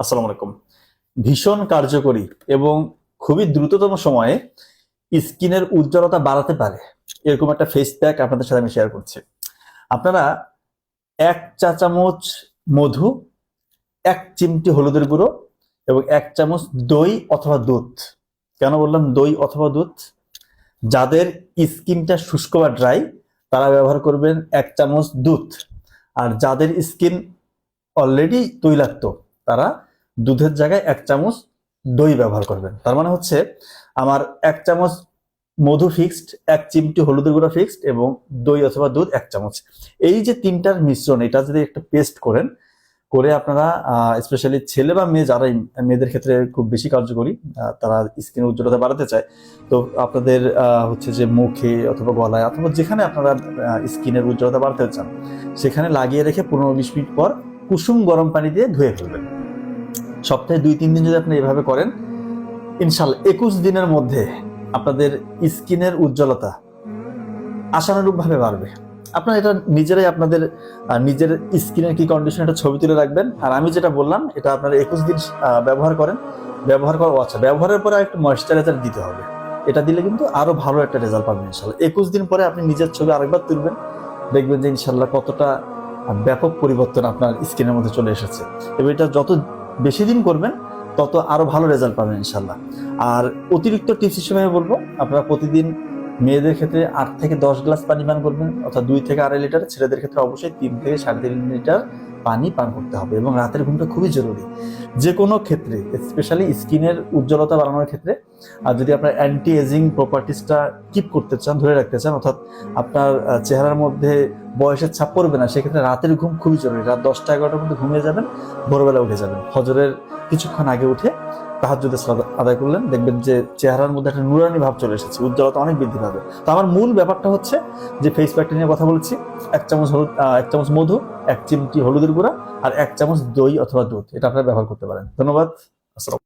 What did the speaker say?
আসসালামু আলাইকুম। ভীষণ কার্যকরী এবং খুবই দ্রুততম সময়ে স্কিনের উজ্জ্বলতা বাড়াতে পারে এরকম একটা ফেস প্যাক আপনাদের সাথে আমি শেয়ার করছি। আপনারা 1 চা চামচ মধু, 1 চিমটি হলুদের গুঁড়ো এবং 1 চামচ দই অথবা দুধ। কেন বললাম দই অথবা দুধ? যাদের স্কিনটা শুষ্ক বা ড্রাই তারা ব্যবহার করবেন 1 চামচ দুধ, আর যাদের স্কিন অলরেডি তৈলাক্ত তারা দুধের জায়গায় 1 চামচ দই ব্যবহার করবেন। তার মানে হচ্ছে আমার 1 চামচ মধু ফিক্সড, 1 চিমটি হলুদের গুঁড়া ফিক্সড এবং দই অথবা দুধ 1 চামচ। এই যে তিনটার মিশ্রণ, এটা যদি একটা পেস্ট করেন, করে আপনারা স্পেশালি ছেলে বা মেয়ে যারা মেয়েদের ক্ষেত্রে খুব বেশি কার্যকরী, তারা স্কিনের উজ্জ্বলতা বাড়াতে চায়, তো আপনাদের হচ্ছে যে মুখে অথবা গলায় অথবা যেখানে আপনারা স্কিনের উজ্জ্বলতা বাড়াতে চান সেখানে লাগিয়ে রেখে 15-20 মিনিট পর কুসুম গরম পানি দিয়ে ধুয়ে ফেলবেন। সপ্তাহে 2-3 দিন যদি আপনি এভাবে করেন, ইনশাল্লাহ 21 দিনের মধ্যে আপনাদের স্কিনের উজ্জ্বলতা আশানুরূপ ভাবে বাড়বে। আপনারা এটা নিজেরাই আপনাদের নিজের স্কিনের কি কন্ডিশন এটা ছবি তুলে রাখবেন। আর আমি যেটা বললাম এটা আপনারা 21 দিন ব্যবহার করেন। ব্যবহারের পরে একটু ময়েশ্চারাইজার দিতে হবে। এটা দিলে কিন্তু আরো ভালো একটা রেজাল্ট পাবেন ইনশাল্লাহ। 21 দিন পরে আপনি নিজের ছবি আরেকবার তুলবেন, দেখবেন যে ইনশাল্লাহ কতটা ব্যাপক পরিবর্তন আপনার স্কিনের মধ্যে চলে এসেছে। এবং এটা যত বেশি দিন করবেন তত আরো ভালো রেজাল্ট পাবেন ইনশাল্লাহ। আর অতিরিক্ত টিপস হিসেবে আমি বলবো, আপনারা প্রতিদিন মেয়েদের ক্ষেত্রে 8 থেকে 10 গ্লাস পানি পান করবেন, অর্থাৎ 2 থেকে 2.5 লিটার। ছেলেদের ক্ষেত্রে অবশ্যই 3 থেকে 3.5 লিটার পানি পান করতে হবে। এবং রাতের ঘুমটা খুবই জরুরি যে কোনো ক্ষেত্রে, স্পেশালি স্কিনের উজ্জ্বলতা বাড়ানোর ক্ষেত্রে। আর যদি আপনার অ্যান্টি এজিং প্রপার্টিসটা কিপ করতে চান, ধরে রাখতে চান, অর্থাৎ আপনার চেহারার মধ্যে বয়সের ছাপ পড়বে না, সেক্ষেত্রে রাতের ঘুম খুবই জরুরি। রাত 10টা-11টার মধ্যে ঘুমিয়ে যাবেন, ভোরবেলা উঠে যাবেন। ফজরের কিছুক্ষণ আগে উঠে তাহাজ্জুদের সালাত আদায় করলেন, দেখবেন যে চেহারার মধ্যে একটা নুরানি ভাব চলে এসেছে, উজ্জ্বলতা অনেক বৃদ্ধি পাবে। তো আমার মূল ব্যাপারটা হচ্ছে যে ফেস প্যাকটা নিয়ে কথা বলেছি। 1 চামচ মধু, 1 চিমটি হলুদের গুঁড়া আর 1 চামচ দই অথবা দুধ, এটা আপনারা ব্যবহার করতে পারেন। ধন্যবাদ। আসসালাম।